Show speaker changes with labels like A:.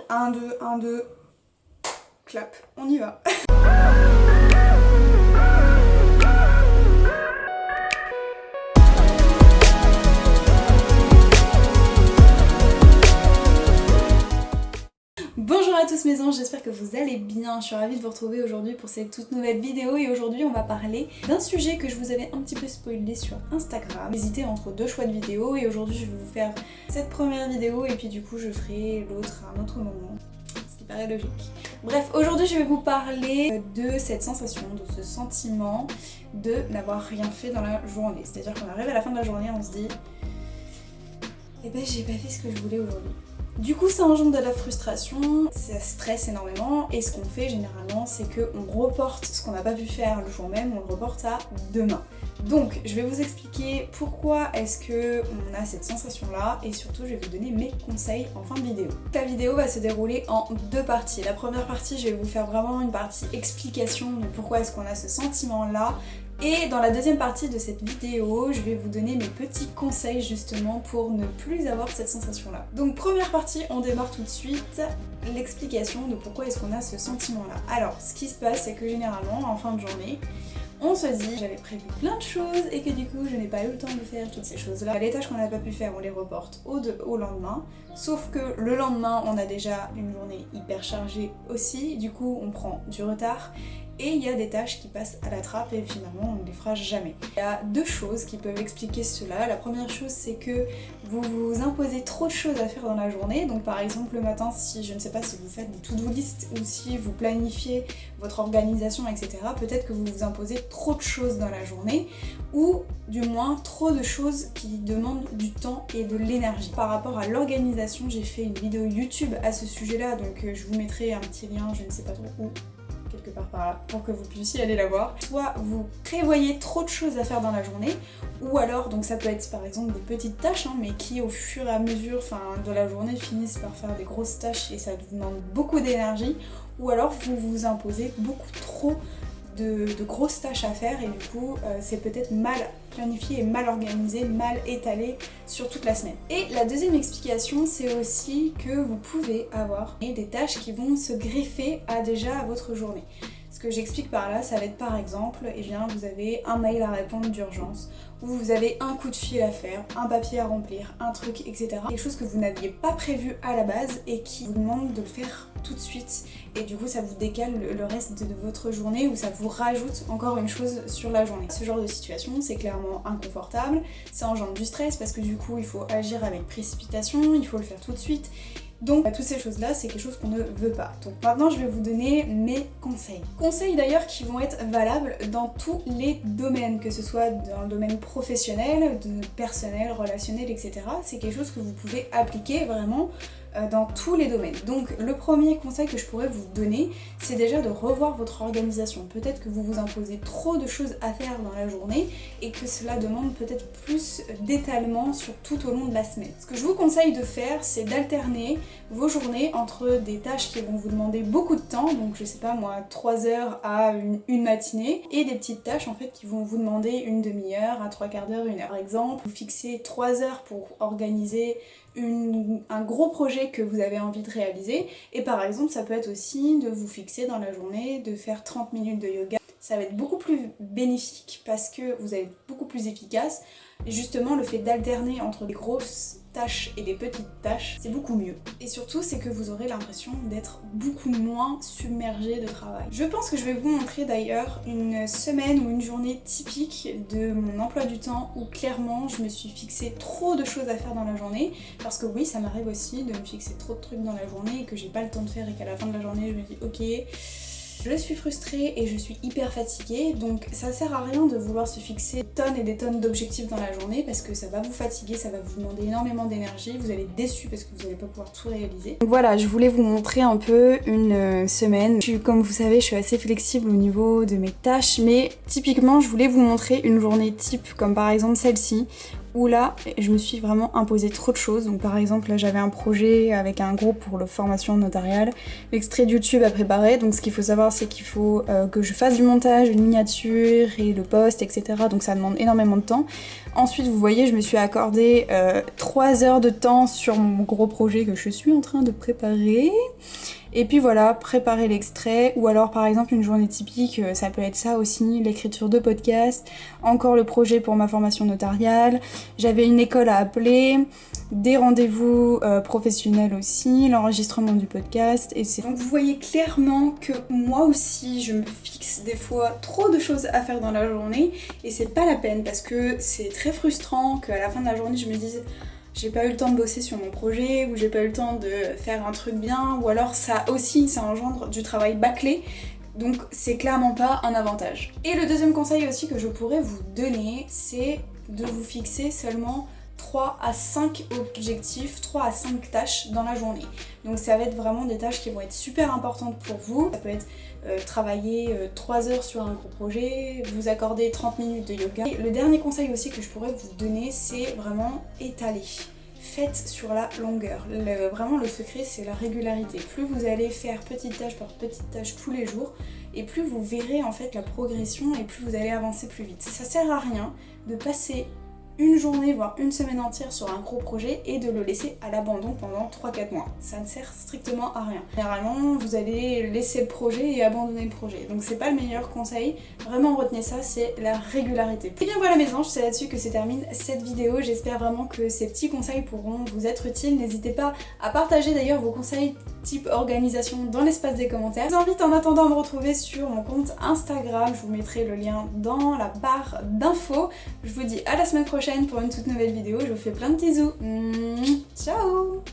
A: 1, 2, 1, 2, clap, on y va. Bonjour à tous mes anges, j'espère que vous allez bien. Je suis ravie de vous retrouver aujourd'hui pour cette toute nouvelle vidéo et aujourd'hui on va parler d'un sujet que je vous avais un petit peu spoilé sur Instagram. J'hésitais entre deux choix de vidéos et aujourd'hui je vais vous faire cette première vidéo et puis du coup je ferai l'autre à un autre moment. Ce qui paraît logique. Bref, aujourd'hui je vais vous parler de cette sensation, de ce sentiment de n'avoir rien fait dans la journée. C'est-à-dire qu'on arrive à la fin de la journée et on se dit eh ben j'ai pas fait ce que je voulais aujourd'hui. Du coup ça engendre de la frustration, ça stresse énormément et ce qu'on fait généralement c'est qu'on reporte ce qu'on n'a pas pu faire le jour même, on le reporte à demain. Donc je vais vous expliquer pourquoi est-ce qu'on a cette sensation là et surtout je vais vous donner mes conseils en fin de vidéo. La vidéo va se dérouler en deux parties. La première partie je vais vous faire vraiment une partie explication de pourquoi est-ce qu'on a ce sentiment là. Et dans la deuxième partie de cette vidéo, je vais vous donner mes petits conseils justement pour ne plus avoir cette sensation-là. Donc première partie, on démarre tout de suite, l'explication de pourquoi est-ce qu'on a ce sentiment-là. Alors, ce qui se passe, c'est que généralement, en fin de journée, on se dit j'avais prévu plein de choses et que du coup je n'ai pas eu le temps de faire toutes ces choses-là. Les tâches qu'on n'a pas pu faire, on les reporte au lendemain. Sauf que le lendemain, on a déjà une journée hyper chargée aussi, du coup on prend du retard. Et il y a des tâches qui passent à la trappe et finalement on ne les fera jamais. Il y a deux choses qui peuvent expliquer cela. La première chose c'est que vous vous imposez trop de choses à faire dans la journée. Donc par exemple le matin, si je ne sais pas si vous faites des to-do list ou si vous planifiez votre organisation etc. Peut-être que vous vous imposez trop de choses dans la journée ou du moins trop de choses qui demandent du temps et de l'énergie. Par rapport à l'organisation, j'ai fait une vidéo YouTube à ce sujet là donc je vous mettrai un petit lien, je ne sais pas trop où, quelque part par là, pour que vous puissiez aller la voir. Soit vous prévoyez trop de choses à faire dans la journée, ou alors, donc ça peut être par exemple des petites tâches, mais qui au fur et à mesure de la journée finissent par faire des grosses tâches et ça vous demande beaucoup d'énergie, ou alors vous vous imposez beaucoup trop de grosses tâches à faire et du coup c'est peut-être mal planifié et mal organisé, mal étalé sur toute la semaine. Et la deuxième explication c'est aussi que vous pouvez avoir des tâches qui vont se greffer à votre journée. Ce que j'explique par là, ça va être par exemple, vous avez un mail à répondre d'urgence, ou vous avez un coup de fil à faire, un papier à remplir, un truc, etc. Quelque chose que vous n'aviez pas prévu à la base et qui vous demande de le faire tout de suite. Et du coup ça vous décale le reste de votre journée ou ça vous rajoute encore une chose sur la journée. Ce genre de situation c'est clairement inconfortable, ça engendre du stress parce que du coup il faut agir avec précipitation, il faut le faire tout de suite. Donc toutes ces choses là c'est quelque chose qu'on ne veut pas. Donc maintenant je vais vous donner mes conseils. Conseils d'ailleurs qui vont être valables dans tous les domaines, que ce soit dans le domaine professionnel, personnel, relationnel, etc. C'est quelque chose que vous pouvez appliquer vraiment dans tous les domaines. Donc le premier conseil que je pourrais vous donner, c'est déjà de revoir votre organisation. Peut-être que vous vous imposez trop de choses à faire dans la journée et que cela demande peut-être plus d'étalement sur tout au long de la semaine. Ce que je vous conseille de faire, c'est d'alterner vos journées entre des tâches qui vont vous demander beaucoup de temps, donc je sais pas moi, 3 heures à une matinée, et des petites tâches en fait qui vont vous demander une demi-heure à 3/4 d'heure, 1 heure. Par exemple, vous fixez 3 heures pour organiser un gros projet que vous avez envie de réaliser et par exemple ça peut être aussi de vous fixer dans la journée de faire 30 minutes de yoga. Ça va être beaucoup plus bénéfique parce que vous allez être beaucoup plus efficace. Et justement le fait d'alterner entre des grosses tâches et des petites tâches, c'est beaucoup mieux. Et surtout c'est que vous aurez l'impression d'être beaucoup moins submergé de travail. Je pense que je vais vous montrer d'ailleurs une semaine ou une journée typique de mon emploi du temps où clairement je me suis fixé trop de choses à faire dans la journée. Parce que oui, ça m'arrive aussi de me fixer trop de trucs dans la journée et que j'ai pas le temps de faire et qu'à la fin de la journée je me dis ok, je suis frustrée et je suis hyper fatiguée, donc ça sert à rien de vouloir se fixer des tonnes et des tonnes d'objectifs dans la journée parce que ça va vous fatiguer, ça va vous demander énormément d'énergie, vous allez être déçus parce que vous n'allez pas pouvoir tout réaliser. Donc voilà, je voulais vous montrer un peu une semaine. Comme vous savez, je suis assez flexible au niveau de mes tâches, mais typiquement je voulais vous montrer une journée type comme par exemple celle-ci où là je me suis vraiment imposé trop de choses. Donc par exemple là j'avais un projet avec un groupe pour la formation notariale, l'extrait de YouTube à préparer, donc ce qu'il faut savoir c'est qu'il faut que je fasse du montage, une miniature et le post, etc. Donc ça demande énormément de temps. Ensuite vous voyez je me suis accordé 3 heures de temps sur mon gros projet que je suis en train de préparer. Et puis voilà, préparer l'extrait, ou alors par exemple une journée typique, ça peut être ça aussi, l'écriture de podcast, encore le projet pour ma formation notariale, j'avais une école à appeler, des rendez-vous professionnels aussi, l'enregistrement du podcast, etc. Donc vous voyez clairement que moi aussi je me fixe des fois trop de choses à faire dans la journée, et c'est pas la peine parce que c'est très frustrant qu'à la fin de la journée je me dise j'ai pas eu le temps de bosser sur mon projet, ou j'ai pas eu le temps de faire un truc bien, ou alors ça engendre du travail bâclé, donc c'est clairement pas un avantage. Et le deuxième conseil aussi que je pourrais vous donner, c'est de vous fixer seulement 3 à 5 objectifs, 3 à 5 tâches dans la journée. Donc ça va être vraiment des tâches qui vont être super importantes pour vous. Ça peut être travailler 3 heures sur un gros projet, vous accorder 30 minutes de yoga. Et le dernier conseil aussi que je pourrais vous donner, c'est vraiment étaler. Faites sur la longueur. Vraiment le secret c'est la régularité. Plus vous allez faire petite tâche par petite tâche tous les jours, et plus vous verrez en fait la progression et plus vous allez avancer plus vite. Ça sert à rien de passer une journée voire une semaine entière sur un gros projet et de le laisser à l'abandon pendant 3-4 mois. Ça ne sert strictement à rien. Généralement vous allez laisser le projet et abandonner le projet. Donc c'est pas le meilleur conseil. Vraiment retenez ça, c'est la régularité. Et bien voilà mes anges, c'est là-dessus que se termine cette vidéo. J'espère vraiment que ces petits conseils pourront vous être utiles. N'hésitez pas à partager d'ailleurs vos conseils type organisation dans l'espace des commentaires. Je vous invite en attendant à me retrouver sur mon compte Instagram. Je vous mettrai le lien dans la barre d'infos. Je vous dis à la semaine prochaine pour une toute nouvelle vidéo. Je vous fais plein de bisous. Ciao!